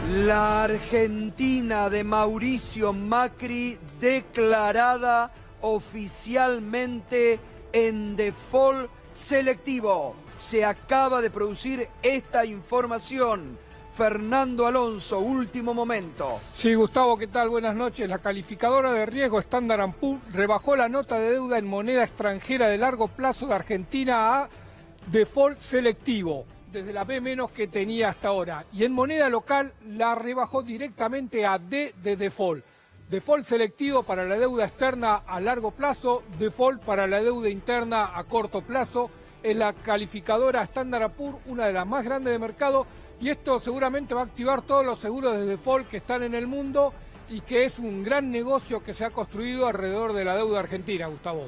La Argentina de Mauricio Macri declarada oficialmente en default selectivo. Se acaba de producir esta información. Fernando Alonso, último momento. Sí, Gustavo, ¿qué tal? Buenas noches. La calificadora de riesgo Standard & Poor's rebajó la nota de deuda en moneda extranjera de largo plazo de Argentina a default selectivo, desde la B- que tenía hasta ahora. Y en moneda local la rebajó directamente a D de default. Default selectivo para la deuda externa a largo plazo, default para la deuda interna a corto plazo. Es la calificadora Standard & Poor's, una de las más grandes de mercado, y esto seguramente va a activar todos los seguros de default que están en el mundo y que es un gran negocio que se ha construido alrededor de la deuda argentina, Gustavo.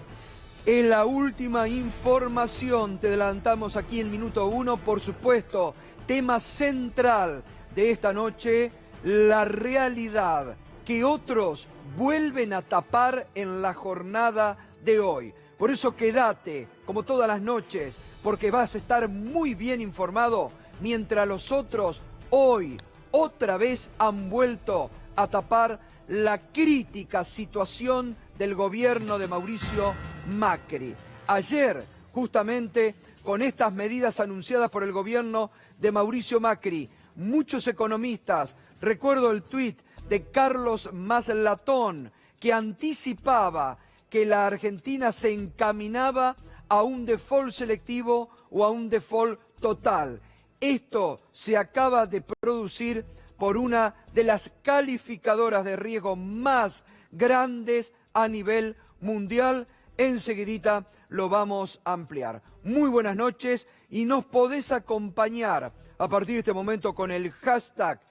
Es la última información, te adelantamos aquí en Minuto 1, por supuesto, tema central de esta noche, la realidad que otros vuelven a tapar en la jornada de hoy. Por eso quédate, como todas las noches, porque vas a estar muy bien informado, mientras los otros hoy otra vez han vuelto a tapar la crítica situación del gobierno de Mauricio Macri. Ayer, justamente, con estas medidas anunciadas por el gobierno de Mauricio Macri, muchos economistas, recuerdo el tuit de Carlos Maslatón, que anticipaba que la Argentina se encaminaba a un default selectivo o a un default total. Esto se acaba de producir por una de las calificadoras de riesgo más grandes a nivel mundial. Enseguidita lo vamos a ampliar. Muy buenas noches y nos podés acompañar a partir de este momento con el hashtag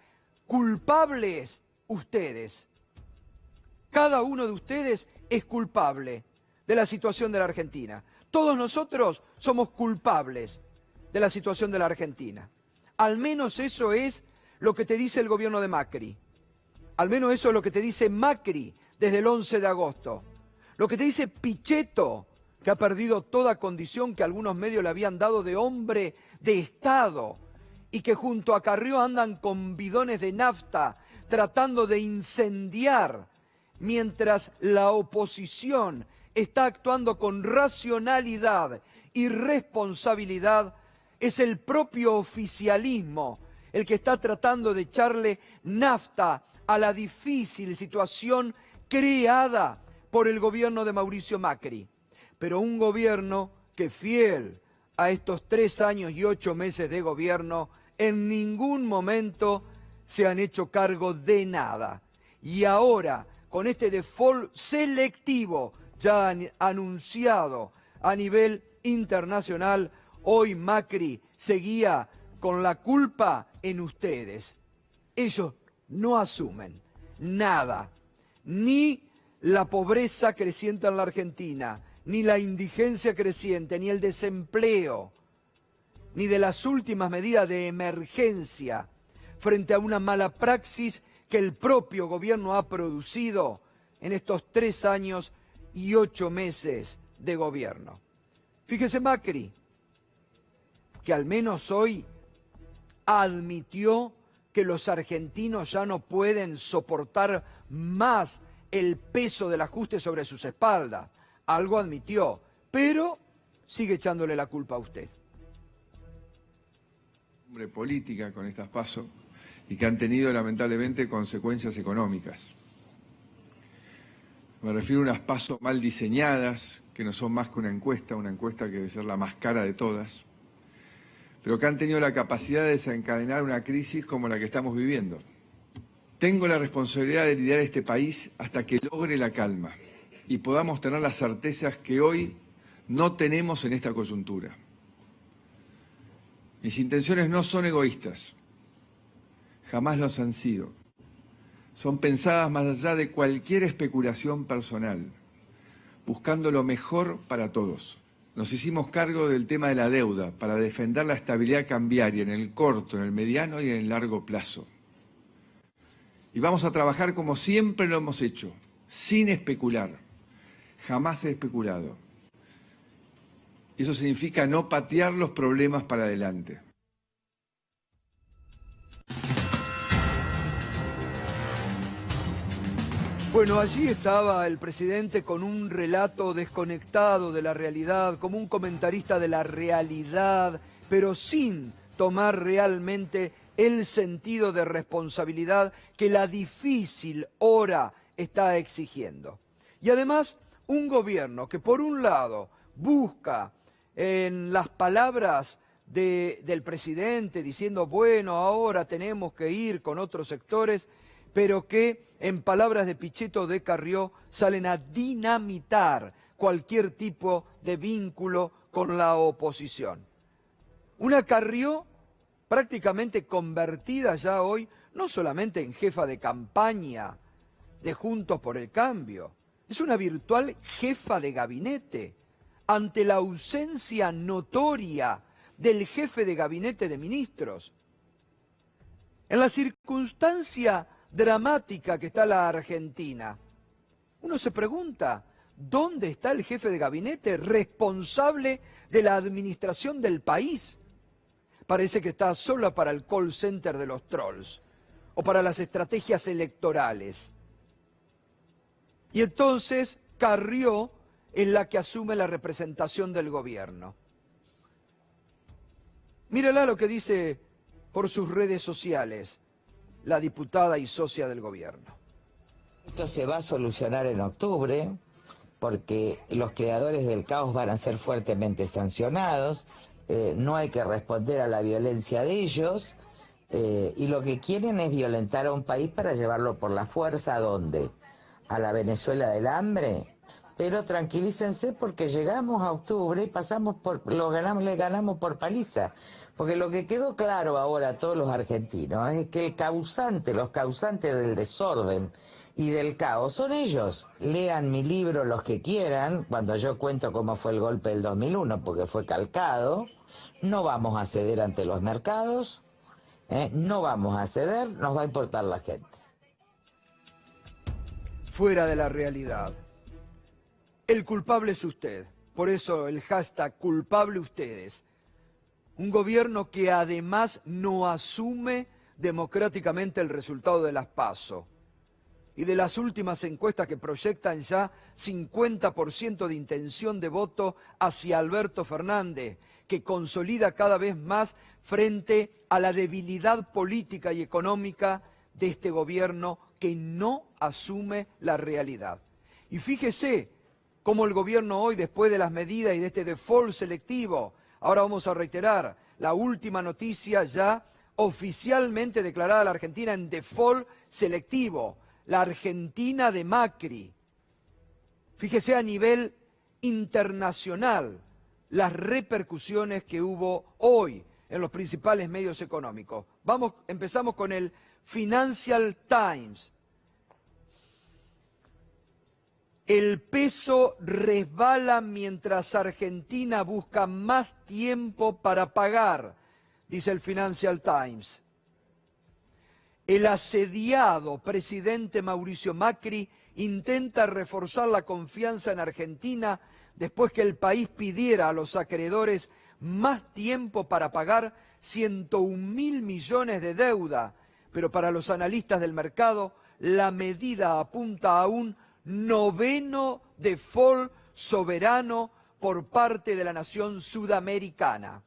culpables ustedes. Cada uno de ustedes es culpable de la situación de la Argentina. Todos nosotros somos culpables de la situación de la Argentina. Al menos eso es lo que te dice el gobierno de Macri. Al menos eso es lo que te dice Macri desde el 11 de agosto. Lo que te dice Pichetto, que ha perdido toda condición que algunos medios le habían dado de hombre de Estado y que junto a Carrió andan con bidones de nafta tratando de incendiar mientras la oposición está actuando con racionalidad y responsabilidad. Es el propio oficialismo el que está tratando de echarle nafta a la difícil situación creada por el gobierno de Mauricio Macri. Pero un gobierno que, fiel a estos 3 años y 8 meses de gobierno, en ningún momento se han hecho cargo de nada. Y ahora, con este default selectivo ya anunciado a nivel internacional, hoy Macri seguía con la culpa en ustedes. Ellos no asumen nada, ni la pobreza creciente en la Argentina, ni la indigencia creciente, ni el desempleo, ni de las últimas medidas de emergencia frente a una mala praxis que el propio gobierno ha producido en estos 3 años y 8 meses de gobierno. Fíjese Macri, que al menos hoy admitió que los argentinos ya no pueden soportar más el peso del ajuste sobre sus espaldas. Algo admitió, pero sigue echándole la culpa a usted. Política con estas PASO y que han tenido lamentablemente consecuencias económicas. Me refiero a unas PASO mal diseñadas, que no son más que una encuesta que debe ser la más cara de todas, pero que han tenido la capacidad de desencadenar una crisis como la que estamos viviendo. Tengo la responsabilidad de liderar este país hasta que logre la calma y podamos tener las certezas que hoy no tenemos en esta coyuntura. Mis intenciones no son egoístas, jamás los han sido. Son pensadas más allá de cualquier especulación personal, buscando lo mejor para todos. Nos hicimos cargo del tema de la deuda para defender la estabilidad cambiaria en el corto, en el mediano y en el largo plazo. Y vamos a trabajar como siempre lo hemos hecho, sin especular. Jamás he especulado. Y eso significa no patear los problemas para adelante. Bueno, allí estaba el presidente con un relato desconectado de la realidad, como un comentarista de la realidad, pero sin tomar realmente el sentido de responsabilidad que la difícil hora está exigiendo. Y además, un gobierno que por un lado busca en las palabras del presidente diciendo, bueno, ahora tenemos que ir con otros sectores, pero que en palabras de Pichetto de Carrió salen a dinamitar cualquier tipo de vínculo con la oposición. Una Carrió prácticamente convertida ya hoy no solamente en jefa de campaña de Juntos por el Cambio, es una virtual jefa de gabinete ante la ausencia notoria del jefe de gabinete de ministros. En la circunstancia dramática que está la Argentina, uno se pregunta, ¿dónde está el jefe de gabinete responsable de la administración del país? Parece que está solo para el call center de los trolls o para las estrategias electorales. Y entonces Carrió es la que asume la representación del gobierno. Mírala lo que dice por sus redes sociales la diputada y socia del gobierno. Esto se va a solucionar en octubre porque los creadores del caos van a ser fuertemente sancionados, no hay que responder a la violencia de ellos y lo que quieren es violentar a un país para llevarlo por la fuerza. ¿A dónde? ¿A la Venezuela del hambre? Pero tranquilícense porque llegamos a octubre y le ganamos por paliza. Porque lo que quedó claro ahora a todos los argentinos es que los causantes del desorden y del caos son ellos. Lean mi libro los que quieran, cuando yo cuento cómo fue el golpe del 2001, porque fue calcado. No vamos a ceder ante los mercados, no vamos a ceder, nos va a importar la gente. Fuera de la realidad. El culpable es usted, por eso el hashtag culpable ustedes. Un gobierno que además no asume democráticamente el resultado de las PASO. Y de las últimas encuestas que proyectan ya 50% de intención de voto hacia Alberto Fernández, que consolida cada vez más frente a la debilidad política y económica de este gobierno que no asume la realidad. Y fíjese cómo el gobierno hoy, después de las medidas y de este default selectivo, ahora vamos a reiterar la última noticia ya oficialmente declarada la Argentina en default selectivo, la Argentina de Macri. Fíjese a nivel internacional las repercusiones que hubo hoy en los principales medios económicos. Empezamos con el Financial Times. El peso resbala mientras Argentina busca más tiempo para pagar, dice el Financial Times. El asediado presidente Mauricio Macri intenta reforzar la confianza en Argentina después que el país pidiera a los acreedores más tiempo para pagar 101.000 millones de deuda. Pero para los analistas del mercado, la medida apunta a un noveno default soberano por parte de la nación sudamericana.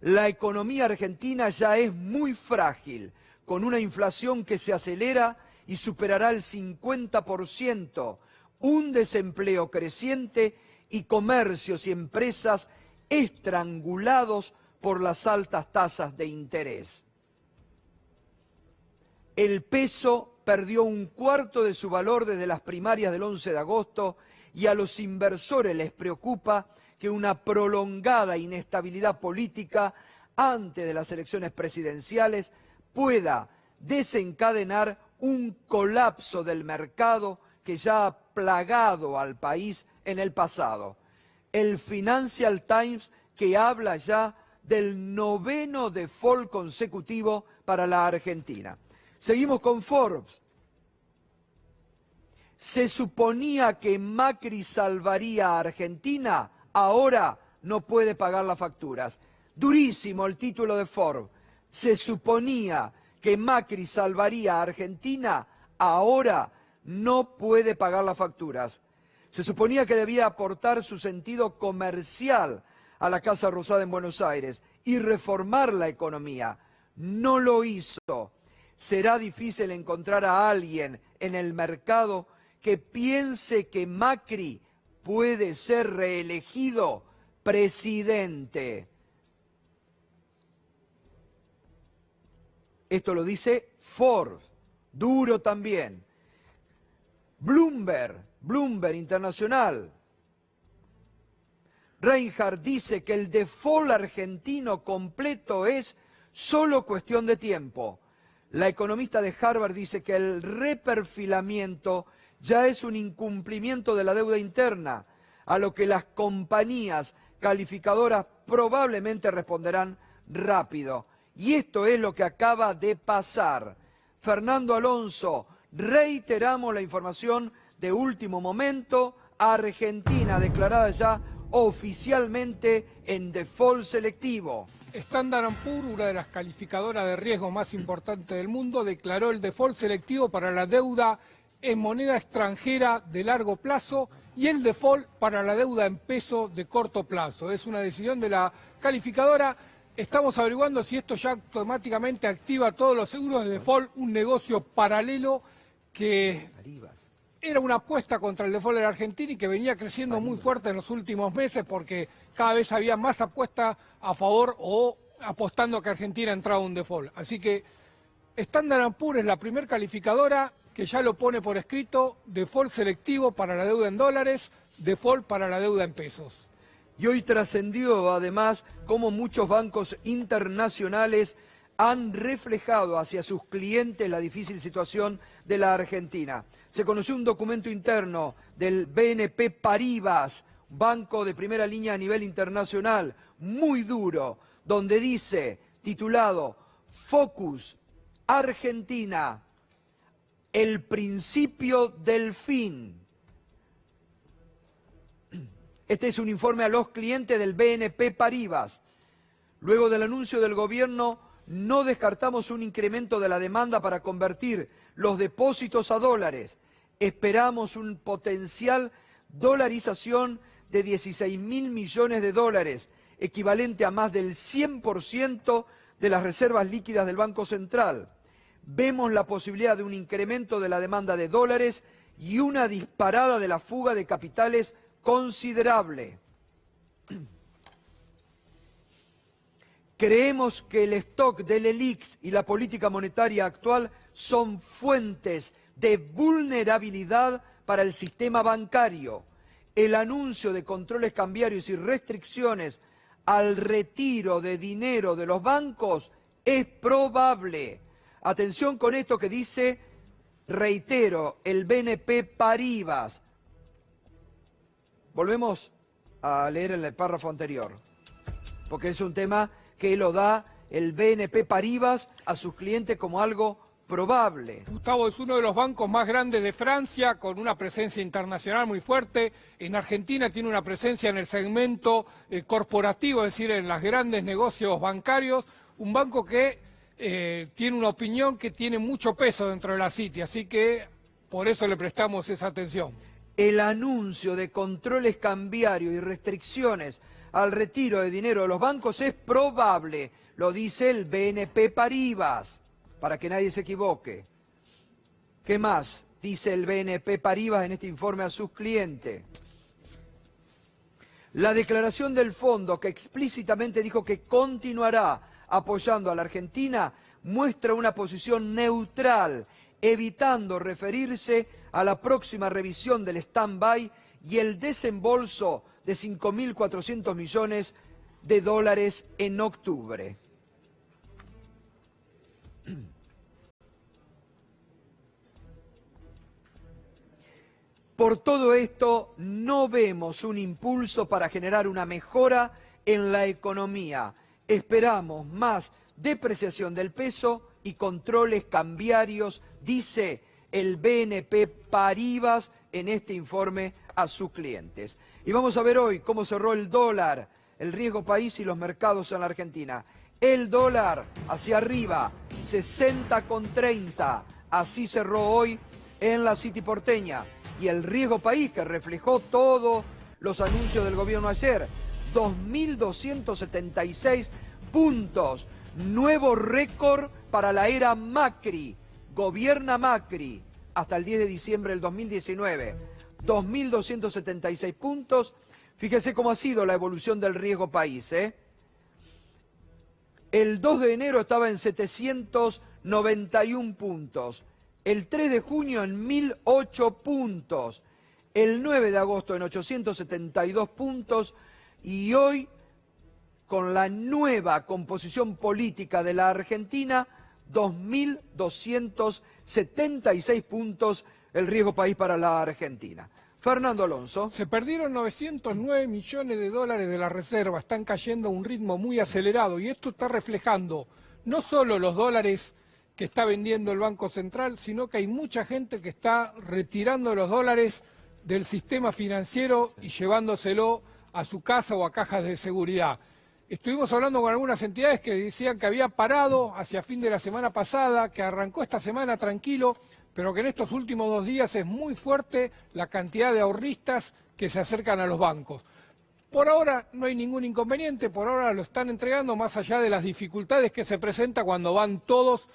La economía argentina ya es muy frágil, con una inflación que se acelera y superará el 50%, un desempleo creciente y comercios y empresas estrangulados por las altas tasas de interés. El peso perdió un cuarto de su valor desde las primarias del 11 de agosto y a los inversores les preocupa que una prolongada inestabilidad política antes de las elecciones presidenciales pueda desencadenar un colapso del mercado que ya ha plagado al país en el pasado. El Financial Times que habla ya del noveno default consecutivo para la Argentina. Seguimos con Forbes. Se suponía que Macri salvaría a Argentina, ahora no puede pagar las facturas. Durísimo el título de Forbes. Se suponía que Macri salvaría a Argentina, ahora no puede pagar las facturas. Se suponía que debía aportar su sentido comercial a la Casa Rosada en Buenos Aires y reformar la economía. No lo hizo. Será difícil encontrar a alguien en el mercado que piense que Macri puede ser reelegido presidente. Esto lo dice Forbes, duro también. Bloomberg Internacional. Reinhardt dice que el default argentino completo es solo cuestión de tiempo. La economista de Harvard dice que el reperfilamiento ya es un incumplimiento de la deuda interna, a lo que las compañías calificadoras probablemente responderán rápido. Y esto es lo que acaba de pasar. Fernando Alonso, reiteramos la información de último momento. Argentina declarada ya oficialmente en default selectivo. Standard & Poor's, una de las calificadoras de riesgo más importantes del mundo, declaró el default selectivo para la deuda en moneda extranjera de largo plazo y el default para la deuda en peso de corto plazo. Es una decisión de la calificadora. Estamos averiguando si esto ya automáticamente activa todos los seguros de default, un negocio paralelo que era una apuesta contra el default de la Argentina y que venía creciendo muy fuerte en los últimos meses porque cada vez había más apuestas a favor o apostando a que Argentina entraba en un default. Así que Standard & Poor's es la primer calificadora que ya lo pone por escrito: default selectivo para la deuda en dólares, default para la deuda en pesos. Y hoy trascendió además cómo muchos bancos internacionales han reflejado hacia sus clientes la difícil situación de la Argentina. Se conoció un documento interno del BNP Paribas, banco de primera línea a nivel internacional, muy duro, donde dice, titulado Focus Argentina, el principio del fin. Este es un informe a los clientes del BNP Paribas. Luego del anuncio del gobierno, no descartamos un incremento de la demanda para convertir los depósitos a dólares. Esperamos un potencial dolarización de 16.000 millones de dólares, equivalente a más del 100% de las reservas líquidas del Banco Central. Vemos la posibilidad de un incremento de la demanda de dólares y una disparada de la fuga de capitales considerable. Creemos que el stock del ELIX y la política monetaria actual son fuentes de vulnerabilidad para el sistema bancario. El anuncio de controles cambiarios y restricciones al retiro de dinero de los bancos es probable. Atención con esto que dice, reitero, el BNP Paribas. Volvemos a leer en el párrafo anterior, porque es un tema que lo da el BNP Paribas a sus clientes como algo probable. Gustavo, es uno de los bancos más grandes de Francia, con una presencia internacional muy fuerte. En Argentina tiene una presencia en el segmento corporativo, es decir, en los grandes negocios bancarios. Un banco que tiene una opinión que tiene mucho peso dentro de la City, así que por eso le prestamos esa atención. El anuncio de controles cambiarios y restricciones al retiro de dinero de los bancos es probable, lo dice el BNP Paribas, para que nadie se equivoque. ¿Qué más dice el BNP Paribas en este informe a sus clientes? La declaración del fondo, que explícitamente dijo que continuará apoyando a la Argentina, muestra una posición neutral, evitando referirse a la próxima revisión del stand-by y el desembolso de 5.400 millones de dólares en octubre. Por todo esto, no vemos un impulso para generar una mejora en la economía. Esperamos más depreciación del peso y controles cambiarios, dice el BNP Paribas en este informe a sus clientes. Y vamos a ver hoy cómo cerró el dólar, el riesgo país y los mercados en la Argentina. El dólar hacia arriba, 60,30, Así cerró hoy en la City porteña. Y el riesgo país, que reflejó todos los anuncios del gobierno ayer, 2.276 puntos. Nuevo récord para la era Macri. Gobierna Macri hasta el 10 de diciembre del 2019. 2.276 puntos. Fíjese cómo ha sido la evolución del riesgo país, ¿eh? El 2 de enero estaba en 791 puntos. El 3 de junio en 1.008 puntos. El 9 de agosto en 872 puntos. Y hoy, con la nueva composición política de la Argentina, 2.276 puntos el riesgo país para la Argentina. Fernando Alonso. Se perdieron 909 millones de dólares de la reserva, están cayendo a un ritmo muy acelerado y esto está reflejando no solo los dólares que está vendiendo el Banco Central, sino que hay mucha gente que está retirando los dólares del sistema financiero y llevándoselo a su casa o a cajas de seguridad. Estuvimos hablando con algunas entidades que decían que había parado hacia fin de la semana pasada, que arrancó esta semana tranquilo, pero que en estos últimos 2 días es muy fuerte la cantidad de ahorristas que se acercan a los bancos. Por ahora no hay ningún inconveniente, por ahora lo están entregando más allá de las dificultades que se presentan cuando van todos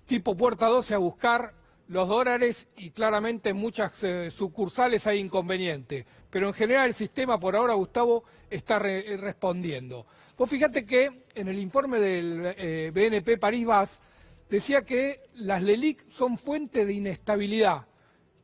tipo puerta 12 a buscar los dólares y claramente en muchas sucursales hay inconveniente. Pero en general el sistema por ahora, Gustavo, está respondiendo. Vos fíjate que en el informe del BNP Paribas decía que las LELIQ son fuente de inestabilidad.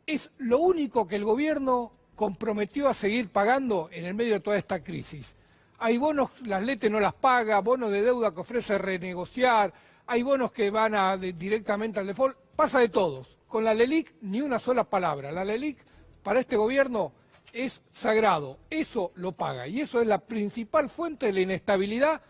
Es lo único que el gobierno comprometió a seguir pagando en el medio de toda esta crisis. Hay bonos, las LETE no las paga, bonos de deuda que ofrece renegociar, hay bonos que van directamente al default, pasa de todos. Con la LELIQ ni una sola palabra. La LELIQ para este gobierno es sagrado, eso lo paga y eso es la principal fuente de la inestabilidad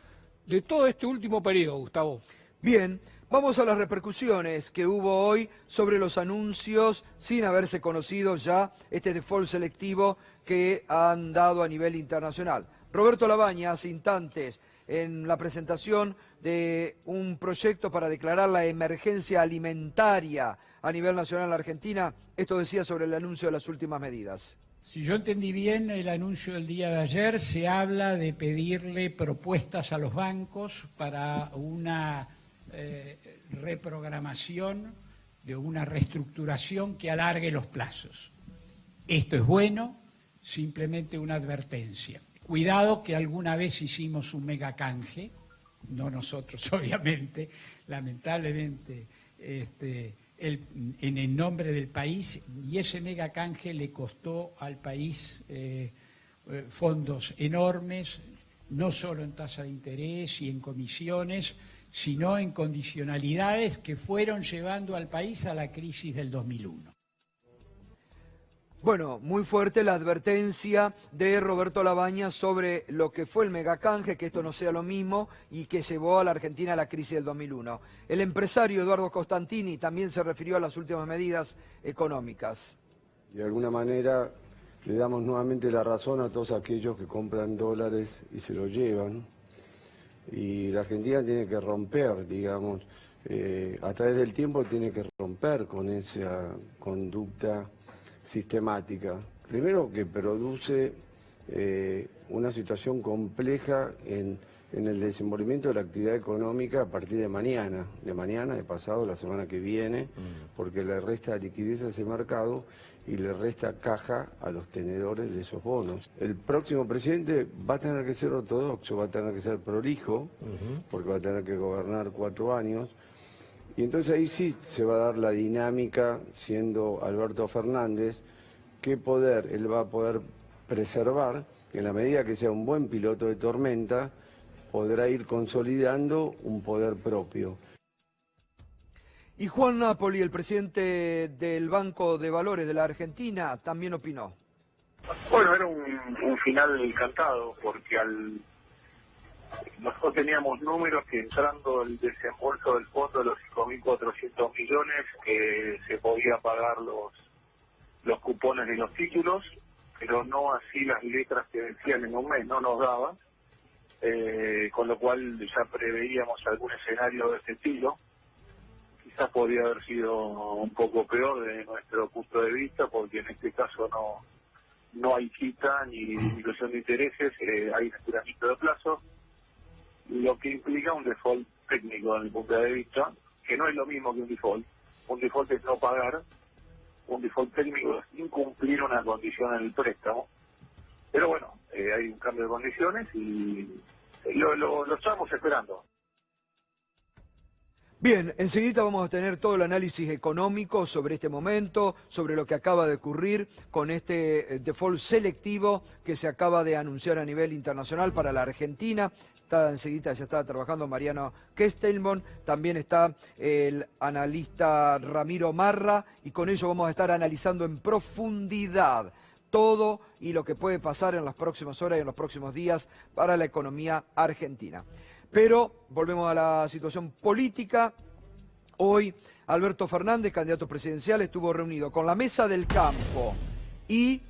de todo este último periodo, Gustavo. Bien. Vamos a las repercusiones que hubo hoy sobre los anuncios sin haberse conocido ya este default selectivo que han dado a nivel internacional. Roberto Labaña, hace instantes, en la presentación de un proyecto para declarar la emergencia alimentaria a nivel nacional en la Argentina, esto decía sobre el anuncio de las últimas medidas. Si yo entendí bien el anuncio del día de ayer, se habla de pedirle propuestas a los bancos para una reprogramación, de una reestructuración que alargue los plazos. Esto es bueno, simplemente una advertencia. Cuidado que alguna vez hicimos un megacanje, no nosotros obviamente, lamentablemente en el nombre del país, y ese megacanje le costó al país fondos enormes, no solo en tasa de interés y en comisiones, sino en condicionalidades que fueron llevando al país a la crisis del 2001. Bueno, muy fuerte la advertencia de Roberto Labaña sobre lo que fue el megacanje, que esto no sea lo mismo y que llevó a la Argentina a la crisis del 2001. El empresario Eduardo Costantini también se refirió a las últimas medidas económicas. De alguna manera le damos nuevamente la razón a todos aquellos que compran dólares y se los llevan. Y la Argentina tiene que romper, digamos, a través del tiempo tiene que romper con esa conducta sistemática. Primero que produce una situación compleja en el desenvolvimiento de la actividad económica a partir de mañana, de pasado, la semana que viene, porque le resta liquidez a ese mercado y le resta caja a los tenedores de esos bonos. El próximo presidente va a tener que ser ortodoxo, va a tener que ser prolijo, porque va a tener que gobernar 4 años, y entonces ahí sí se va a dar la dinámica, siendo Alberto Fernández, qué poder él va a poder preservar, en la medida que sea un buen piloto de tormenta, podrá ir consolidando un poder propio. Y Juan Napoli, el presidente del Banco de Valores de la Argentina, también opinó. Bueno, era un final cantado, porque nosotros teníamos números que entrando el desembolso del fondo de los 5.400 millones, que se podía pagar los cupones de los títulos, pero no así las letras que vencían en un mes, no nos daban, con lo cual ya preveíamos algún escenario de este estilo. quizás podría haber sido un poco peor desde nuestro punto de vista, porque en este caso no hay quita ni disminución de intereses, hay un estiramiento de plazo, lo que implica un default técnico desde mi punto de vista, que no es lo mismo que un default. Un default es no pagar, un default técnico es incumplir una condición en el préstamo. Pero bueno, hay un cambio de condiciones y lo estamos esperando. Bien, enseguida vamos a tener todo el análisis económico sobre este momento, sobre lo que acaba de ocurrir con este default selectivo que se acaba de anunciar a nivel internacional para la Argentina. Enseguida ya está trabajando Mariano Kestelman, también está el analista Ramiro Marra, y con ello vamos a estar analizando en profundidad todo y lo que puede pasar en las próximas horas y en los próximos días para la economía argentina. Pero volvemos a la situación política. Hoy Alberto Fernández, candidato presidencial, estuvo reunido con la Mesa del Campo y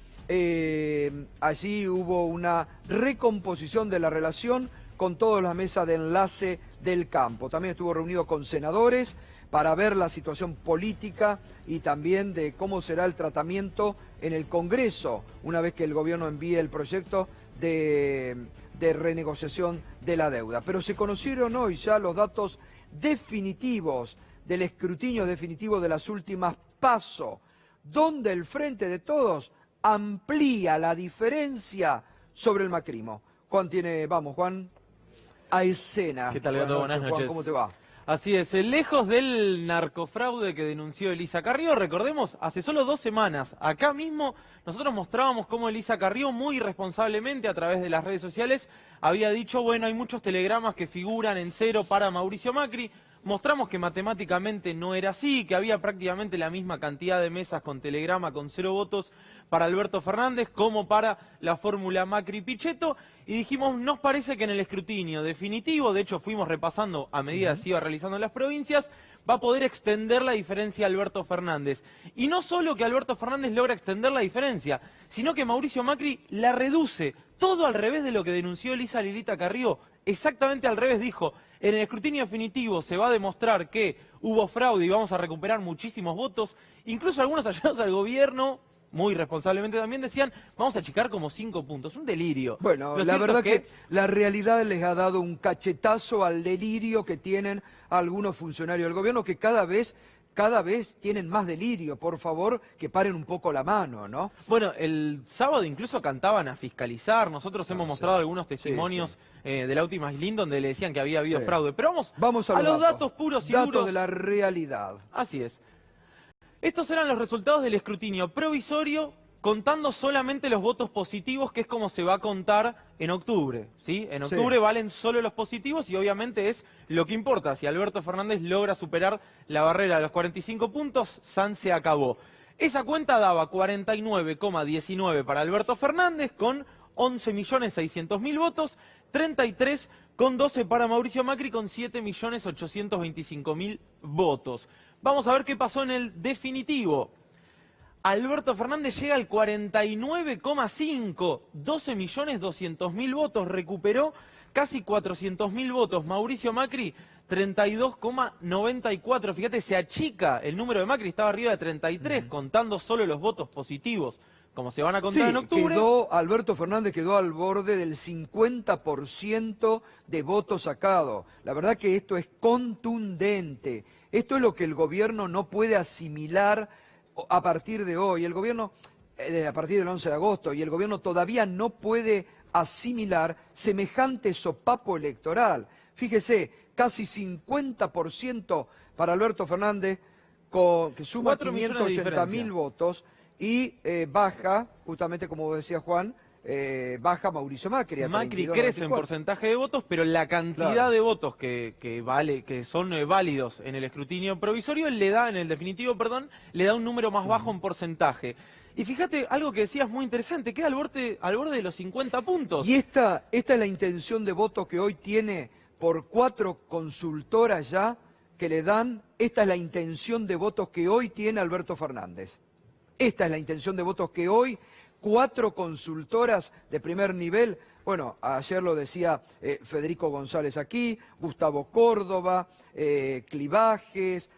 allí hubo una recomposición de la relación con toda la mesa de enlace del campo. También estuvo reunido con senadores para ver la situación política y también de cómo será el tratamiento en el Congreso una vez que el gobierno envíe el proyecto de renegociación de la deuda. Pero se conocieron hoy ya los datos definitivos del escrutinio definitivo de las últimas PASO, donde el Frente de Todos amplía la diferencia sobre el macrismo. Juan, a escena. ¿Qué tal, Gato? Buenas noches. Juan, ¿cómo te va? Así es, lejos del narcofraude que denunció Elisa Carrió, recordemos, hace solo 2 semanas, acá mismo nosotros mostrábamos cómo Elisa Carrió muy irresponsablemente a través de las redes sociales había dicho, bueno, hay muchos telegramas que figuran en cero para Mauricio Macri. Mostramos que matemáticamente no era así, que había prácticamente la misma cantidad de mesas con telegrama con 0 votos para Alberto Fernández como para la fórmula Macri-Pichetto, y dijimos, nos parece que en el escrutinio definitivo, de hecho fuimos repasando a medida que se iba realizando en las provincias, va a poder extender la diferencia a Alberto Fernández. Y no solo que Alberto Fernández logra extender la diferencia, sino que Mauricio Macri la reduce, todo al revés de lo que denunció Elisa Lilita Carrió, exactamente al revés, dijo, en el escrutinio definitivo se va a demostrar que hubo fraude y vamos a recuperar muchísimos votos, incluso algunos allegados al gobierno, muy responsablemente también decían, vamos a achicar como 5 puntos, un delirio. Bueno, la verdad que la realidad les ha dado un cachetazo al delirio que tienen algunos funcionarios del gobierno, que cada vez tienen más delirio. Por favor, que paren un poco la mano, ¿no? Bueno, el sábado incluso cantaban a fiscalizar. Nosotros hemos mostrado algunos testimonios de Lauti Maslin donde le decían que había habido fraude. Pero vamos a los datos puros y duros. Datos de la realidad. Así es. Estos eran los resultados del escrutinio provisorio, contando solamente los votos positivos, que es como se va a contar en octubre, ¿sí? En octubre valen solo los positivos y obviamente es lo que importa. Si Alberto Fernández logra superar la barrera de los 45 puntos, San se acabó. Esa cuenta daba 49,19 para Alberto Fernández con 11.600.000 votos, 33,12 para Mauricio Macri con 7.825.000 votos. Vamos a ver qué pasó en el definitivo. Alberto Fernández llega al 49,5, 12.200.000 votos, recuperó casi 400.000 votos. Mauricio Macri, 32,94. Fíjate, se achica el número de Macri, estaba arriba de 33, contando solo los votos positivos, como se van a contar en octubre. Alberto Fernández quedó al borde del 50% de votos sacados. La verdad que esto es contundente. Esto es lo que el gobierno no puede asimilar a partir de hoy. El gobierno, a partir del 11 de agosto, y el gobierno todavía no puede asimilar semejante sopapo electoral. Fíjese, casi 50% para Alberto Fernández, que suma 580.000 votos, y baja, justamente como decía Juan, baja Mauricio Macri. Macri crece en porcentaje de votos, pero la cantidad de votos que son válidos en el escrutinio provisorio le da, en el definitivo, perdón, le da un número más bajo en porcentaje. Y fíjate, algo que decías muy interesante, queda al borde de los 50 puntos. Y esta es la intención de voto que hoy tiene por 4 consultoras ya que le dan. Esta es la intención de votos que hoy tiene Alberto Fernández. Esta es la intención de votos que hoy 4 consultoras de primer nivel Bueno, ayer lo decía Federico González aquí, Gustavo Córdoba, Clivajes,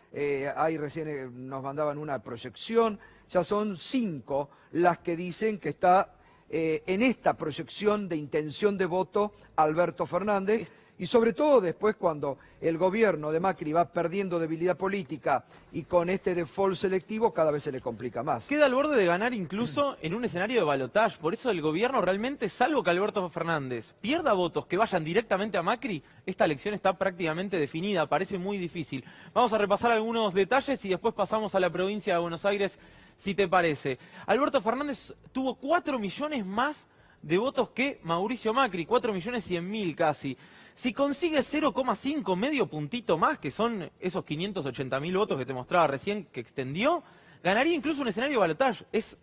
ahí recién nos mandaban una proyección, ya son 5 las que dicen que está en esta proyección de intención de voto Alberto Fernández. Y sobre todo después cuando el gobierno de Macri va perdiendo debilidad política y con este default selectivo cada vez se le complica más. Queda al borde de ganar incluso en un escenario de balotaje. Por eso el gobierno realmente, salvo que Alberto Fernández pierda votos que vayan directamente a Macri, esta elección está prácticamente definida, parece muy difícil. Vamos a repasar algunos detalles y después pasamos a la provincia de Buenos Aires, si te parece. Alberto Fernández tuvo 4 millones más de votos que Mauricio Macri, 4.100.000 casi. Si consigue 0,5, medio puntito más, que son esos 580.000 votos que te mostraba recién que extendió, ganaría incluso un escenario de balotaje. Es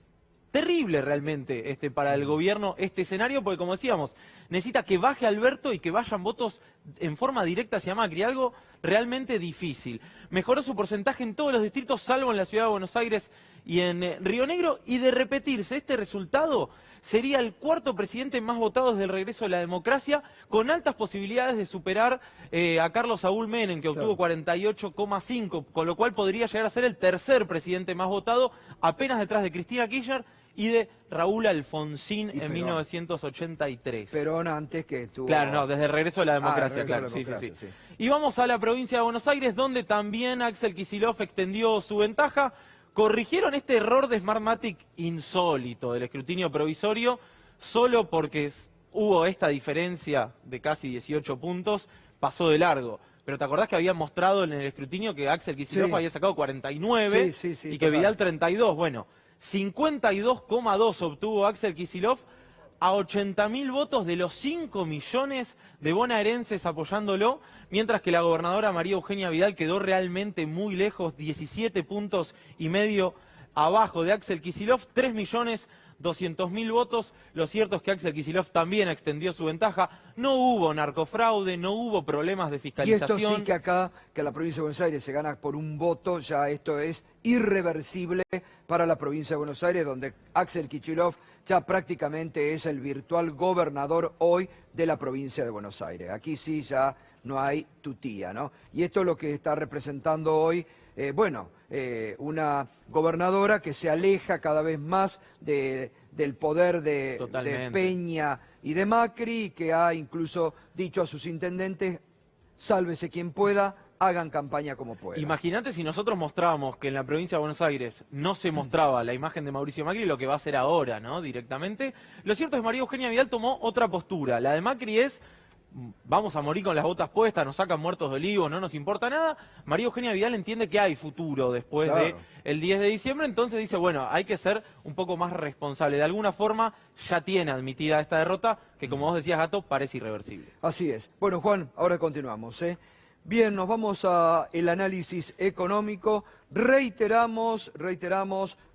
terrible realmente para el gobierno este escenario, porque como decíamos, necesita que baje Alberto y que vayan votos en forma directa hacia Macri, algo realmente difícil. Mejoró su porcentaje en todos los distritos, salvo en la ciudad de Buenos Aires y en Río Negro, y de repetirse este resultado, sería el 4º presidente más votado desde el regreso de la democracia, con altas posibilidades de superar a Carlos Saúl Menem, que obtuvo 48,5, con lo cual podría llegar a ser el 3er presidente más votado, apenas detrás de Cristina Kirchner y de Raúl Alfonsín en 1983. Perón antes que tuvo... Claro, no, desde el regreso de la democracia, claro. Sí. Y vamos a la provincia de Buenos Aires, donde también Axel Kicillof extendió su ventaja. Corrigieron este error de Smartmatic insólito del escrutinio provisorio, solo porque hubo esta diferencia de casi 18 puntos, pasó de largo. Pero ¿te acordás que habían mostrado en el escrutinio que Axel Kicillof había sacado 49 y que Vidal 32? Bueno, 52,2 obtuvo Axel Kicillof a 80.000 votos de los 5 millones de bonaerenses apoyándolo, mientras que la gobernadora María Eugenia Vidal quedó realmente muy lejos, 17,5 puntos abajo de Axel Kicillof, 3.200.000 votos. Lo cierto es que Axel Kicillof también extendió su ventaja. No hubo narcofraude, no hubo problemas de fiscalización. Y esto sí que acá, que la provincia de Buenos Aires se gana por un voto, ya esto es irreversible para la provincia de Buenos Aires, donde Axel Kicillof ya prácticamente es el virtual gobernador hoy de la provincia de Buenos Aires. Aquí sí ya no hay tutía, ¿no? Y esto es lo que está representando hoy, una gobernadora que se aleja cada vez más del poder de Peña y de Macri, y que ha incluso dicho a sus intendentes, sálvese quien pueda, hagan campaña como puedan. Imagínate si nosotros mostrábamos que en la provincia de Buenos Aires no se mostraba la imagen de Mauricio Macri, lo que va a hacer ahora, ¿no? Directamente. Lo cierto es que María Eugenia Vidal tomó otra postura. La de Macri es, vamos a morir con las botas puestas, nos sacan muertos de olivos, no nos importa nada. María Eugenia Vidal entiende que hay futuro después del 10 de diciembre, entonces dice, bueno, hay que ser un poco más responsable. De alguna forma ya tiene admitida esta derrota, que como vos decías, Gato, parece irreversible. Así es. Bueno, Juan, ahora continuamos, Bien, nos vamos al análisis económico. Reiteramos,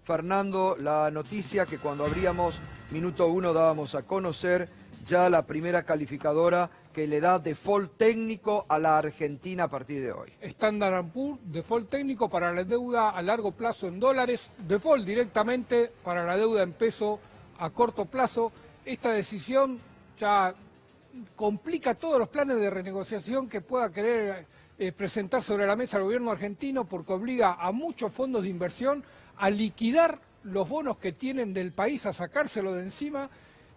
Fernando, la noticia que cuando abríamos Minuto 1 dábamos a conocer ya la primera calificadora que le da default técnico a la Argentina a partir de hoy. Standard & Poor's, default técnico para la deuda a largo plazo en dólares, default directamente para la deuda en peso a corto plazo. Esta decisión ya complica todos los planes de renegociación que pueda querer presentar sobre la mesa el gobierno argentino, porque obliga a muchos fondos de inversión a liquidar los bonos que tienen del país, a sacárselo de encima,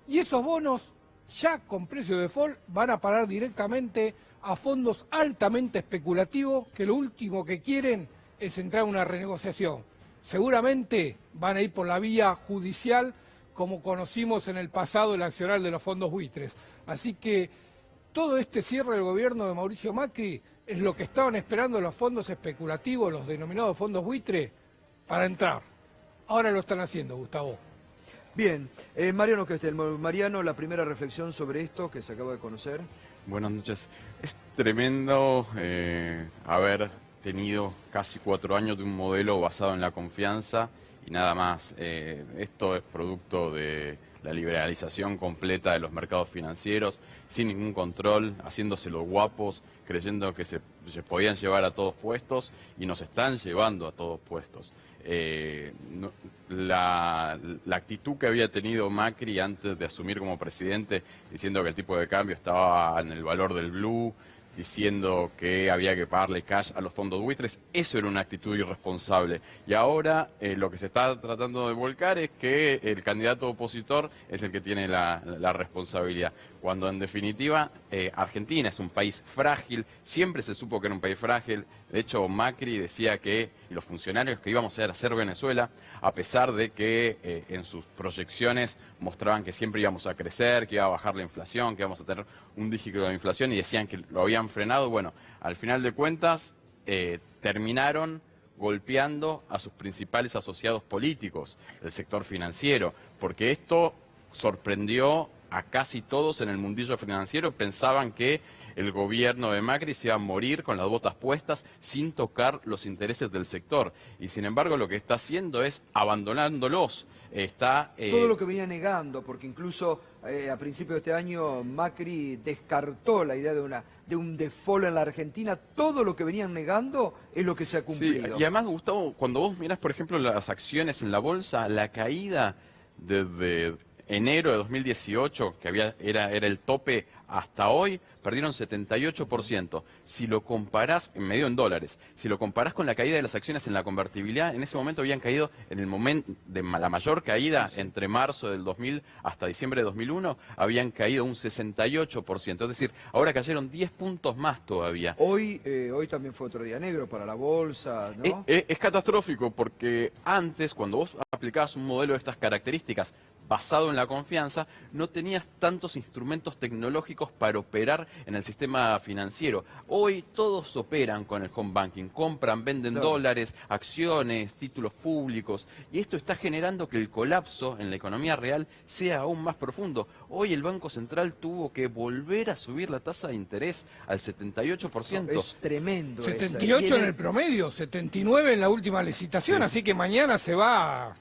y esos bonos ya con precio de default van a parar directamente a fondos altamente especulativos que lo último que quieren es entrar a una renegociación. Seguramente van a ir por la vía judicial, como conocimos en el pasado el accionar de los fondos buitres. Así que todo este cierre del gobierno de Mauricio Macri es lo que estaban esperando los fondos especulativos, los denominados fondos buitres, para entrar. Ahora lo están haciendo, Gustavo. Bien, Mariano Kestel. Mariano, la primera reflexión sobre esto que se acaba de conocer. Buenas noches. Es tremendo haber tenido casi 4 años de un modelo basado en la confianza y nada más. Esto es producto de la liberalización completa de los mercados financieros, sin ningún control, haciéndose los guapos, creyendo que se podían llevar a todos puestos y nos están llevando a todos puestos. La actitud que había tenido Macri antes de asumir como presidente, diciendo que el tipo de cambio estaba en el valor del blue, diciendo que había que pagarle cash a los fondos buitres, eso era una actitud irresponsable. Y ahora lo que se está tratando de volcar es que el candidato opositor es el que tiene la responsabilidad, cuando en definitiva Argentina es un país frágil, siempre se supo que era un país frágil. De hecho, Macri decía que, y los funcionarios, que íbamos a ser Venezuela, a pesar de que en sus proyecciones mostraban que siempre íbamos a crecer, que iba a bajar la inflación, que íbamos a tener un dígito de inflación, y decían que lo habían frenado. Bueno, al final de cuentas terminaron golpeando a sus principales asociados políticos, el sector financiero, porque esto sorprendió a casi todos en el mundillo financiero. Pensaban que el gobierno de Macri se iba a morir con las botas puestas sin tocar los intereses del sector. Y sin embargo lo que está haciendo es abandonándolos. Todo lo que venía negando, porque incluso a principios de este año Macri descartó la idea de un default en la Argentina. Todo lo que venían negando es lo que se ha cumplido. Sí, y además, Gustavo, cuando vos mirás, por ejemplo, las acciones en la bolsa, la caída desde enero de 2018, que era el tope, hasta hoy, perdieron 78%. Si lo comparás, medio en dólares, si lo comparás con la caída de las acciones en la convertibilidad, en ese momento habían caído, en el momento de la mayor caída, entre marzo del 2000 hasta diciembre de 2001, habían caído un 68%. Es decir, ahora cayeron 10 puntos más todavía. Hoy también fue otro día negro para la bolsa, ¿no? Es catastrófico, porque antes, cuando vos aplicabas un modelo de estas características basado en la confianza, no tenías tantos instrumentos tecnológicos para operar en el sistema financiero. Hoy todos operan con el home banking, compran, venden dólares, acciones, títulos públicos, y esto está generando que el colapso en la economía real sea aún más profundo. Hoy el Banco Central tuvo que volver a subir la tasa de interés al 78%. No, es tremendo. 78 en el promedio, 79 en la última licitación, así que mañana se va.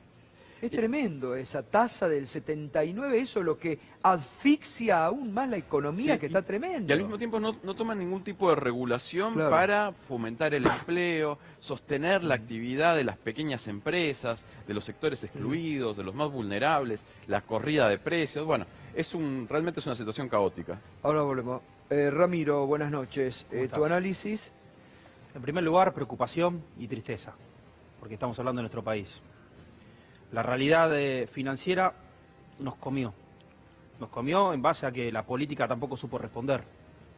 Es tremendo esa tasa del 79, eso es lo que asfixia aún más la economía, que está tremendo. Y al mismo tiempo no toman ningún tipo de regulación para fomentar el empleo, sostener la actividad de las pequeñas empresas, de los sectores excluidos, de los más vulnerables, la corrida de precios. Bueno, realmente es una situación caótica. Ahora volvemos. Ramiro, buenas noches. ¿Tu análisis? En primer lugar, preocupación y tristeza, porque estamos hablando de nuestro país. La realidad financiera nos comió en base a que la política tampoco supo responder.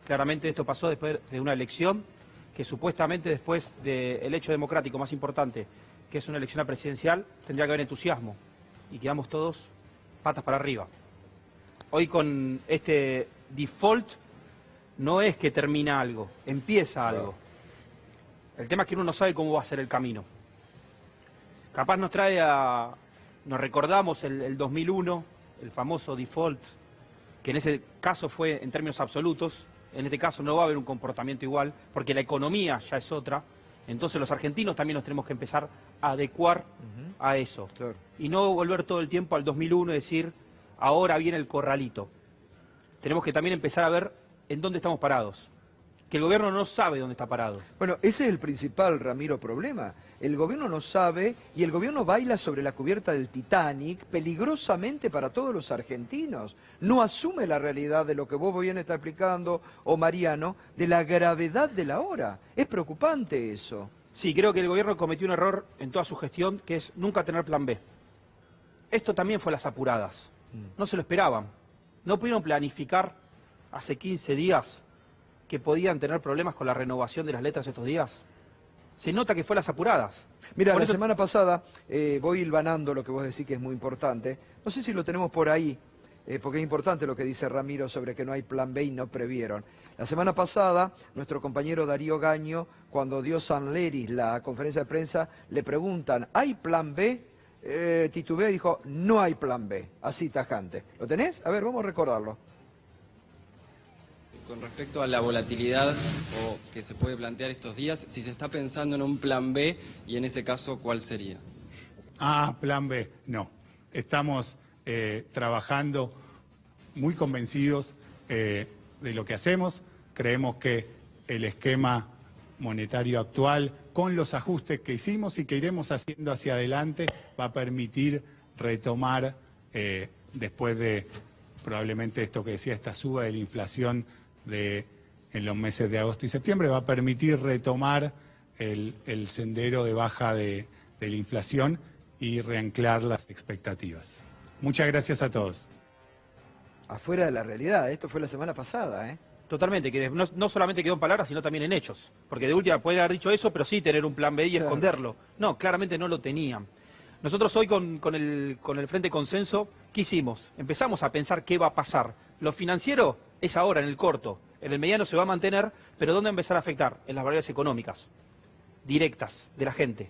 Claramente esto pasó después de una elección que supuestamente después del hecho democrático más importante, que es una elección presidencial, tendría que haber entusiasmo, y quedamos todos patas para arriba. Hoy con este default no es que termina algo, empieza algo. El tema es que uno no sabe cómo va a ser el camino. Capaz nos recordamos el 2001, el famoso default, que en ese caso fue en términos absolutos. En este caso no va a haber un comportamiento igual, porque la economía ya es otra. Entonces los argentinos también nos tenemos que empezar a adecuar a eso. Claro. Y no volver todo el tiempo al 2001 y decir, ahora viene el corralito. Tenemos que también empezar a ver en dónde estamos parados. Que el gobierno no sabe dónde está parado. Bueno, ese es el principal, Ramiro, problema. El gobierno no sabe y el gobierno baila sobre la cubierta del Titanic peligrosamente para todos los argentinos. No asume la realidad de lo que vos bien estás explicando, o Mariano, de la gravedad de la hora. Es preocupante eso. Sí, creo que el gobierno cometió un error en toda su gestión, que es nunca tener plan B. Esto también fue las apuradas. No se lo esperaban. No pudieron planificar hace 15 días que podían tener problemas con la renovación de las letras estos días. Se nota que fue las apuradas. Mira, la semana pasada, voy hilvanando lo que vos decís que es muy importante. No sé si lo tenemos por ahí, porque es importante lo que dice Ramiro sobre que no hay plan B y no previeron. La semana pasada, nuestro compañero Darío Gaño, cuando dio San Leris la conferencia de prensa, le preguntan, ¿hay plan B? Titubea y dijo, no hay plan B, así tajante. ¿Lo tenés? A ver, vamos a recordarlo. Con respecto a la volatilidad que se puede plantear estos días, si se está pensando en un plan B y en ese caso, ¿cuál sería? Plan B, no. Estamos trabajando muy convencidos de lo que hacemos. Creemos que el esquema monetario actual, con los ajustes que hicimos y que iremos haciendo hacia adelante, va a permitir retomar, después de probablemente esto que decía, esta suba de la inflación en los meses de agosto y septiembre, va a permitir retomar el sendero de baja de la inflación y reanclar las expectativas. Muchas gracias a todos. Afuera de la realidad, esto fue la semana pasada, ¿eh? Totalmente, que no solamente quedó en palabras, sino también en hechos. Porque de última pueden haber dicho eso, pero sí tener un plan B y esconderlo. No, claramente no lo tenían. Nosotros hoy con el Frente Consenso, ¿qué hicimos? Empezamos a pensar qué va a pasar. Lo financiero es ahora, en el corto. En el mediano se va a mantener, pero ¿dónde va a empezar a afectar? En las variables económicas, directas, de la gente.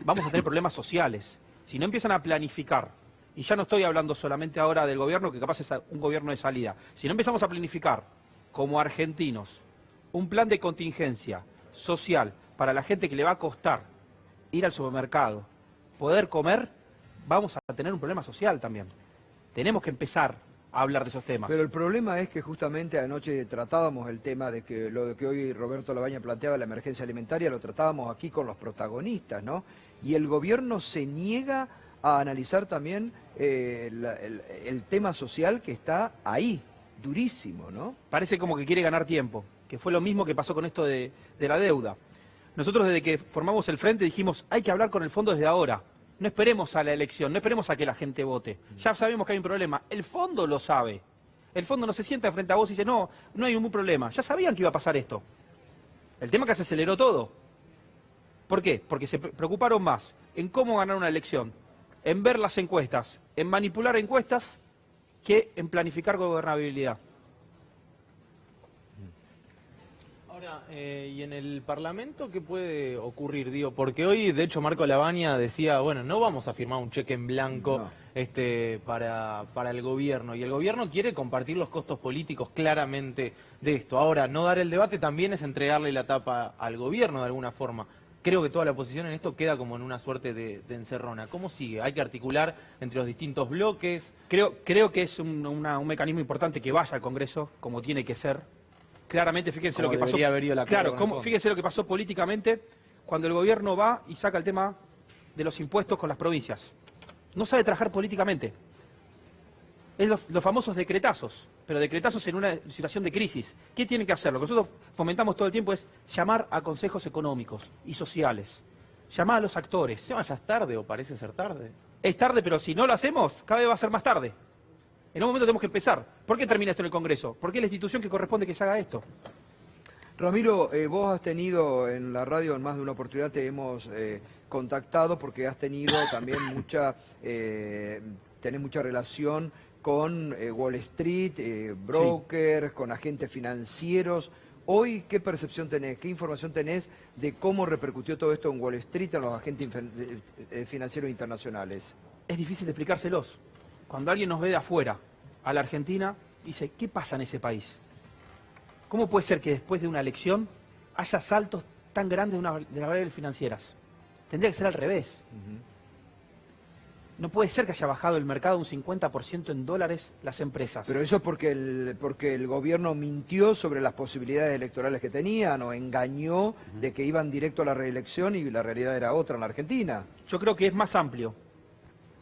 Vamos a tener problemas sociales. Si no empiezan a planificar, y ya no estoy hablando solamente ahora del gobierno, que capaz es un gobierno de salida. Si no empezamos a planificar, como argentinos, un plan de contingencia social para la gente que le va a costar ir al supermercado, poder comer, vamos a tener un problema social también. Tenemos que empezar a hablar de esos temas. Pero el problema es que justamente anoche tratábamos el tema de que lo de que hoy Roberto Labaña planteaba, la emergencia alimentaria, lo tratábamos aquí con los protagonistas, ¿no? Y el gobierno se niega a analizar también el tema social que está ahí, durísimo, ¿no? Parece como que quiere ganar tiempo, que fue lo mismo que pasó con esto de la deuda. Nosotros desde que formamos el Frente dijimos, hay que hablar con el fondo desde ahora. No esperemos a la elección, no esperemos a que la gente vote. Ya sabemos que hay un problema. El fondo lo sabe. El fondo no se sienta frente a vos y dice, no hay ningún problema. Ya sabían que iba a pasar esto. El tema es que se aceleró todo. ¿Por qué? Porque se preocuparon más en cómo ganar una elección, en ver las encuestas, en manipular encuestas, que en planificar gobernabilidad. Ahora, ¿y en el Parlamento qué puede ocurrir? Digo, porque hoy, de hecho, Marco Labaña decía, bueno, no vamos a firmar un cheque en blanco para el gobierno. Y el gobierno quiere compartir los costos políticos claramente de esto. Ahora, no dar el debate también es entregarle la tapa al gobierno de alguna forma. Creo que toda la oposición en esto queda como en una suerte de encerrona. ¿Cómo sigue? ¿Hay que articular entre los distintos bloques? Creo que es un mecanismo importante que vaya al Congreso, como tiene que ser. Claramente, fíjense lo que pasó. Fíjense lo que pasó políticamente cuando el gobierno va y saca el tema de los impuestos con las provincias. No sabe trabajar políticamente. Es los famosos decretazos, pero decretazos en una situación de crisis. ¿Qué tienen que hacer? Lo que nosotros fomentamos todo el tiempo es llamar a consejos económicos y sociales. Llamar a los actores. ¿Ya es tarde o parece ser tarde? Es tarde, pero si no lo hacemos, cada vez va a ser más tarde. En un momento tenemos que empezar. ¿Por qué termina esto en el Congreso? Porque es la institución que corresponde que se haga esto. Ramiro, vos has tenido en la radio en más de una oportunidad, te hemos contactado porque has tenido también tenés mucha relación con Wall Street, brokers, con agentes financieros. Hoy, ¿qué percepción tenés, qué información tenés de cómo repercutió todo esto en Wall Street, en los agentes financieros internacionales? Es difícil de explicárselos. Cuando alguien nos ve de afuera, a la Argentina, dice, ¿qué pasa en ese país? ¿Cómo puede ser que después de una elección haya saltos tan grandes de las variables financieras? Tendría que ser al revés. No puede ser que haya bajado el mercado un 50% en dólares las empresas. Pero eso es porque el gobierno mintió sobre las posibilidades electorales que tenían o engañó de que iban directo a la reelección y la realidad era otra en la Argentina. Yo creo que es más amplio.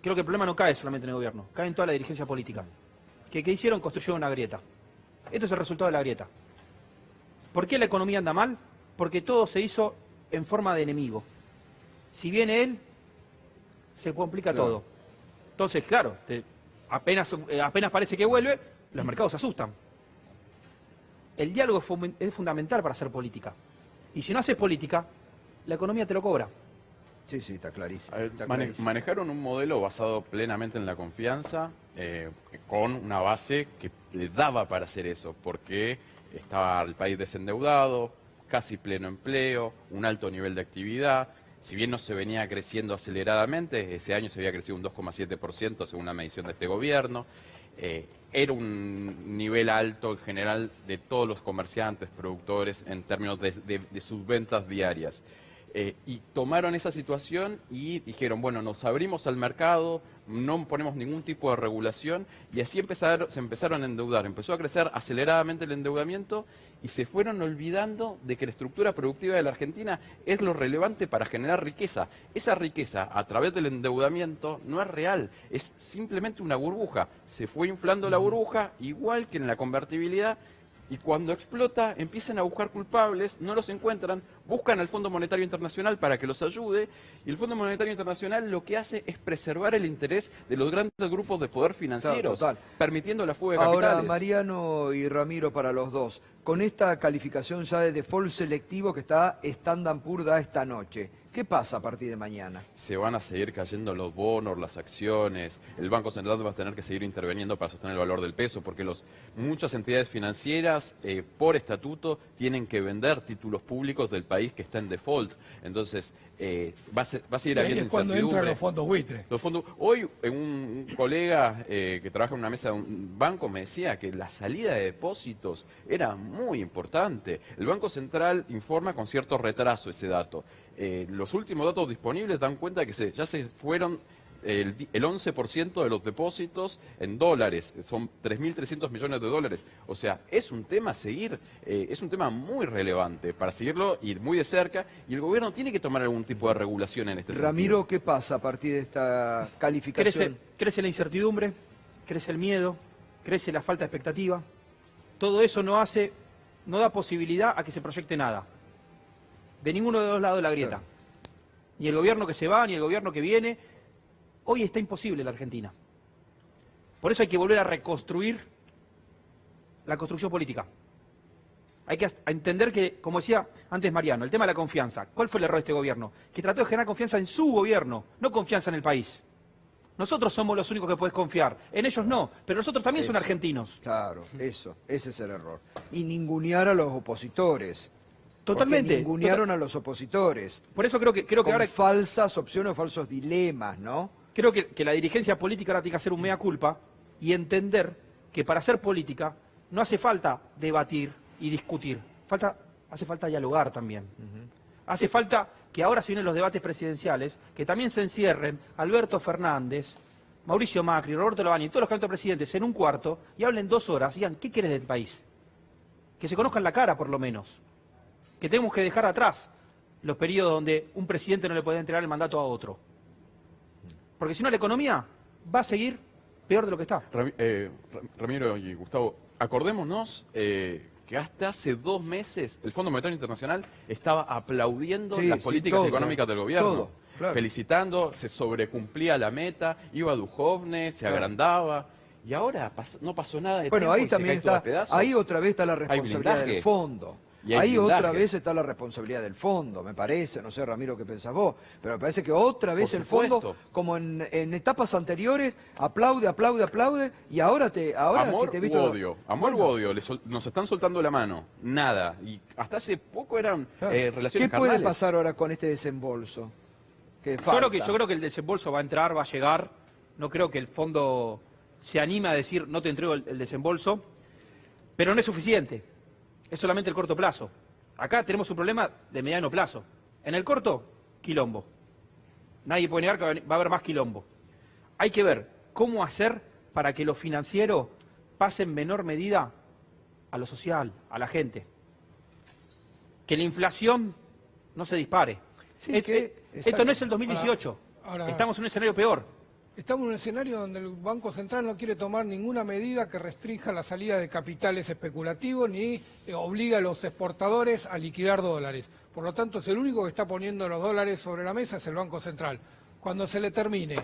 Creo que el problema no cae solamente en el gobierno, cae en toda la dirigencia política. ¿Qué hicieron? Construyeron una grieta. Esto es el resultado de la grieta. ¿Por qué la economía anda mal? Porque todo se hizo en forma de enemigo. Si viene él, se complica todo. Entonces, claro, apenas parece que vuelve, los mercados se asustan. El diálogo es fundamental para hacer política. Y si no haces política, la economía te lo cobra. Sí, está clarísimo. Manejaron un modelo basado plenamente en la confianza, con una base que le daba para hacer eso, porque estaba el país desendeudado, casi pleno empleo, un alto nivel de actividad. Si bien no se venía creciendo aceleradamente, ese año se había crecido un 2,7% según la medición de este gobierno. Era un nivel alto en general de todos los comerciantes, productores, en términos de sus ventas diarias. Y tomaron esa situación y dijeron, bueno, nos abrimos al mercado, no ponemos ningún tipo de regulación, y así se empezaron a endeudar. Empezó a crecer aceleradamente el endeudamiento y se fueron olvidando de que la estructura productiva de la Argentina es lo relevante para generar riqueza. Esa riqueza, a través del endeudamiento, no es real, es simplemente una burbuja. Se fue inflando la burbuja, igual que en la convertibilidad, y cuando explota empiezan a buscar culpables, no los encuentran, buscan al Fondo Monetario Internacional para que los ayude, y el Fondo Monetario Internacional lo que hace es preservar el interés de los grandes grupos de poder financieros, Claro, permitiendo la fuga de capitales. Ahora, Mariano y Ramiro, para los dos, con esta calificación ya de default selectivo que está Standard Poor's da esta noche, ¿qué pasa a partir de mañana? Se van a seguir cayendo los bonos, las acciones, el Banco Central va a tener que seguir interviniendo para sostener el valor del peso, porque muchas entidades financieras, por estatuto, tienen que vender títulos públicos del país que está en default. Entonces, va a seguir habiendo incertidumbre. Es cuando entran los fondos buitres. Hoy, un colega que trabaja en una mesa de un banco me decía que la salida de depósitos era muy importante. El Banco Central informa con cierto retraso ese dato. Los últimos datos disponibles dan cuenta que ya se fueron el 11% de los depósitos en dólares, son 3.300 millones de dólares. O sea, es un tema a seguir, es un tema muy relevante para seguirlo y muy de cerca, y el gobierno tiene que tomar algún tipo de regulación en este sentido. Ramiro, ¿qué pasa a partir de esta calificación? Crece la incertidumbre, crece el miedo, crece la falta de expectativa. Todo eso no da posibilidad a que se proyecte nada. De ninguno de los lados de la grieta. Claro. Ni el gobierno que se va, ni el gobierno que viene. Hoy está imposible la Argentina. Por eso hay que volver a reconstruir la construcción política. Hay que entender que, como decía antes Mariano, el tema de la confianza. ¿Cuál fue el error de este gobierno? Que trató de generar confianza en su gobierno, no confianza en el país. Nosotros somos los únicos que podés confiar. En ellos no, pero nosotros también son argentinos. Claro, ese es el error. Y ningunear a los opositores. Totalmente. Porque ningunearon a los opositores. Por eso creo que ahora... falsas opciones o falsos dilemas, ¿no? Creo que la dirigencia política ahora tiene que hacer un mea culpa y entender que para hacer política no hace falta debatir y discutir. Hace falta dialogar también. Hace falta que ahora se vienen los debates presidenciales, que también se encierren Alberto Fernández, Mauricio Macri, Roberto Lavagna y todos los candidatos presidentes en un cuarto y hablen 2 horas y digan, ¿qué querés del país? Que se conozcan la cara, por lo menos. Que tenemos que dejar atrás los periodos donde un presidente no le puede entregar el mandato a otro. Porque si no, la economía va a seguir peor de lo que está. Ramiro y Gustavo, acordémonos que hasta hace 2 meses el Fondo Monetario Internacional estaba aplaudiendo las políticas económicas del gobierno. Claro. Felicitando, se sobrecumplía la meta, iba a Duhovne, se agrandaba. Y ahora no pasó nada de tiempo. Ahí también está, ahí otra vez está la responsabilidad del fondo. Ahí otra vez está la responsabilidad del fondo, me parece, no sé, Ramiro, qué pensás vos, pero me parece que otra vez el fondo, como en etapas anteriores, aplaude, y ahora amor si te he visto... Amor u odio, nos están soltando la mano, nada, y hasta hace poco eran relaciones ¿Qué carnales. puede pasar ahora con este desembolso? Yo creo que el desembolso va a entrar, va a llegar, no creo que el fondo se anime a decir, no te entrego el desembolso, pero no es suficiente. Es solamente el corto plazo. Acá tenemos un problema de mediano plazo. En el corto, quilombo. Nadie puede negar que va a haber más quilombo. Hay que ver cómo hacer para que lo financiero pase en menor medida a lo social, a la gente. Que la inflación no se dispare. Sí, esto no es el 2018. Estamos en un escenario peor. Estamos en un escenario donde el Banco Central no quiere tomar ninguna medida que restrinja la salida de capitales especulativos ni obliga a los exportadores a liquidar dólares. Por lo tanto, el único que está poniendo los dólares sobre la mesa es el Banco Central. Cuando se le termine,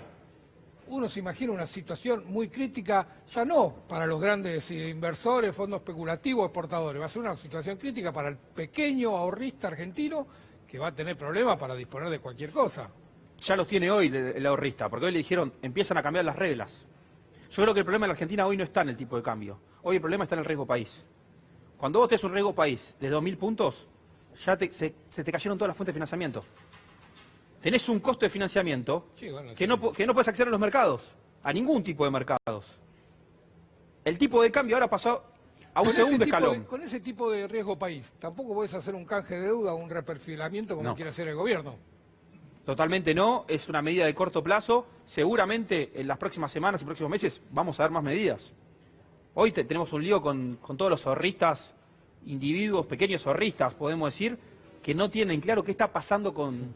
uno se imagina una situación muy crítica, ya no para los grandes inversores, fondos especulativos, exportadores, va a ser una situación crítica para el pequeño ahorrista argentino que va a tener problemas para disponer de cualquier cosa. Ya los tiene hoy el ahorrista, porque hoy le dijeron, empiezan a cambiar las reglas. Yo creo que el problema de la Argentina hoy no está en el tipo de cambio. Hoy el problema está en el riesgo país. Cuando vos tenés un riesgo país de 2.000 puntos, ya se te cayeron todas las fuentes de financiamiento. Tenés un costo de financiamiento que no puedes acceder a los mercados, a ningún tipo de mercados. El tipo de cambio ahora pasó a un Con segundo ese tipo escalón. con ese tipo de riesgo país, tampoco podés hacer un canje de deuda o un reperfilamiento como No. quiere hacer el gobierno. Totalmente no, es una medida de corto plazo. Seguramente en las próximas semanas y próximos meses vamos a ver más medidas. Hoy tenemos un lío con todos los ahorristas, individuos, pequeños ahorristas, podemos decir, que no tienen claro qué está pasando con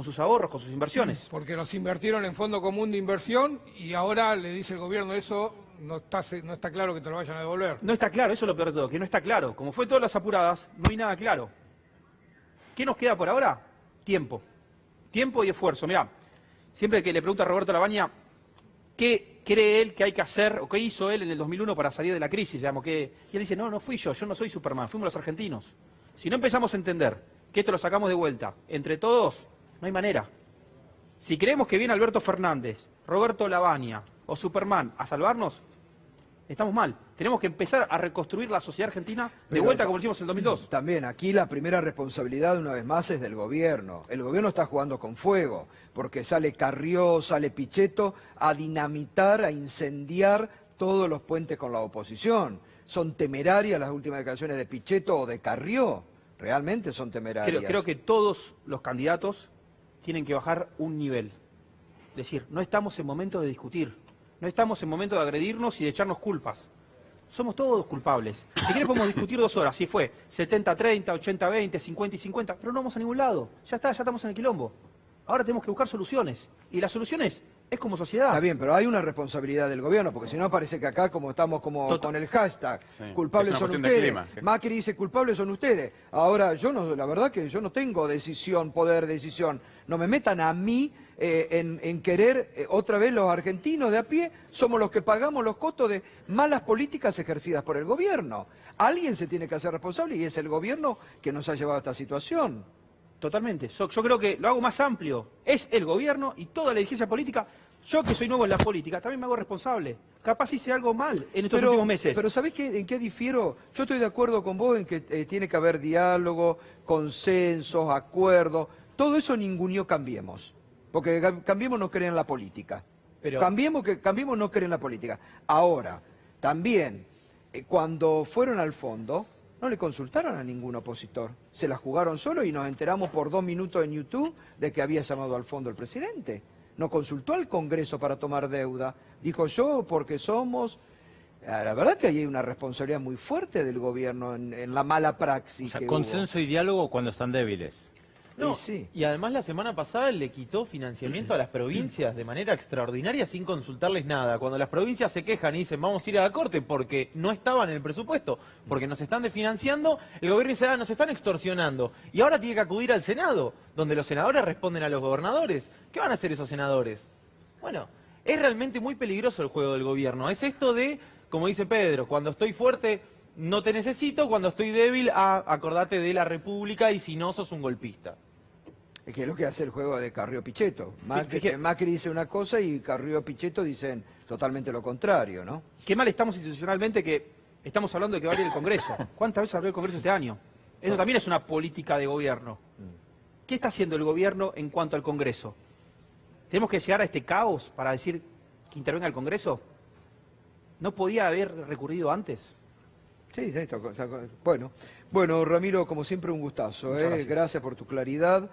sus ahorros, con sus inversiones. Porque los invirtieron en fondo común de inversión y ahora le dice el gobierno eso, no está claro que te lo vayan a devolver. No está claro, eso es lo peor de todo, que no está claro. Como fue todas las apuradas, no hay nada claro. ¿Qué nos queda por ahora? Tiempo. Tiempo y esfuerzo. Mirá, siempre que le pregunto a Roberto Labaña qué cree él que hay que hacer, o qué hizo él en el 2001 para salir de la crisis, digamos, y él dice, no fui yo no soy Superman, fuimos los argentinos. Si no empezamos a entender que esto lo sacamos de vuelta, entre todos, no hay manera. Si creemos que viene Alberto Fernández, Roberto Labaña o Superman a salvarnos, estamos mal. Tenemos que empezar a reconstruir la sociedad argentina de vuelta como lo hicimos en el 2002. También aquí la primera responsabilidad, una vez más, es del gobierno. El gobierno está jugando con fuego, porque sale Carrió, sale Pichetto a dinamitar, a incendiar todos los puentes con la oposición. Son temerarias las últimas declaraciones de Pichetto o de Carrió. Realmente son temerarias. Creo que todos los candidatos tienen que bajar un nivel. Es decir, no estamos en momento de discutir, no estamos en momento de agredirnos y de echarnos culpas. Somos todos culpables. Si querés podemos discutir 2 horas, si fue 70-30, 80-20, 50-50, pero no vamos a ningún lado. Ya está, ya estamos en el quilombo. Ahora tenemos que buscar soluciones. Y las soluciones es como sociedad. Está bien, pero hay una responsabilidad del gobierno, porque si no parece que acá, como estamos con el hashtag, Sí, culpables es una son cuestión de ustedes. clima. Macri dice, culpables son ustedes. Ahora, la verdad que yo no tengo poder de decisión. No me metan a mí en querer, otra vez los argentinos de a pie, somos los que pagamos los costos de malas políticas ejercidas por el gobierno. Alguien se tiene que hacer responsable y es el gobierno que nos ha llevado a esta situación. Totalmente. Yo creo que lo hago más amplio. Es el gobierno y toda la dirigencia política. Yo que soy nuevo en la política, también me hago responsable. Capaz hice algo mal en estos últimos meses. Pero ¿sabés en qué difiero? Yo estoy de acuerdo con vos en que tiene que haber diálogo, consensos, acuerdos. Todo eso ninguneó Cambiemos. Porque Cambiemos no cree en la política. Pero... Cambiemos no cree en la política. Ahora, también, cuando fueron al fondo, no le consultaron a ningún opositor. Se la jugaron solo y nos enteramos por 2 minutos en YouTube de que había llamado al fondo el presidente. No consultó al Congreso para tomar deuda. Dijo yo, porque somos... La verdad que ahí hay una responsabilidad muy fuerte del gobierno en la mala praxis. O sea, consenso y diálogo cuando están débiles. No, sí. Y además la semana pasada le quitó financiamiento a las provincias de manera extraordinaria sin consultarles nada. Cuando las provincias se quejan y dicen vamos a ir a la corte porque no estaban en el presupuesto, porque nos están desfinanciando, el gobierno dice nos están extorsionando. Y ahora tiene que acudir al Senado, donde los senadores responden a los gobernadores. ¿Qué van a hacer esos senadores? Bueno, es realmente muy peligroso el juego del gobierno. Es esto de, como dice Pedro, cuando estoy fuerte no te necesito, cuando estoy débil, acordate de la República y si no sos un golpista. Es que es lo que hace el juego de Carrió-Pichetto. Macri dice una cosa y Carrió-Pichetto dicen totalmente lo contrario, ¿no? Qué mal estamos institucionalmente que estamos hablando de que va a abrir el Congreso. ¿Cuántas veces abrió el Congreso este año? Eso también es una política de gobierno. ¿Qué está haciendo el gobierno en cuanto al Congreso? ¿Tenemos que llegar a este caos para decir que intervenga el Congreso? ¿No podía haber recurrido antes? Sí, bueno, Ramiro, como siempre un gustazo. Gracias por tu claridad.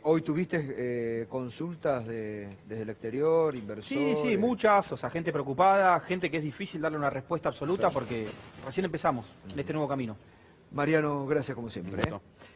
Hoy tuviste consultas desde el exterior, inversores. Sí, muchas. O sea, gente preocupada, gente que es difícil darle una respuesta absoluta porque recién empezamos en este nuevo camino. Mariano, gracias como siempre.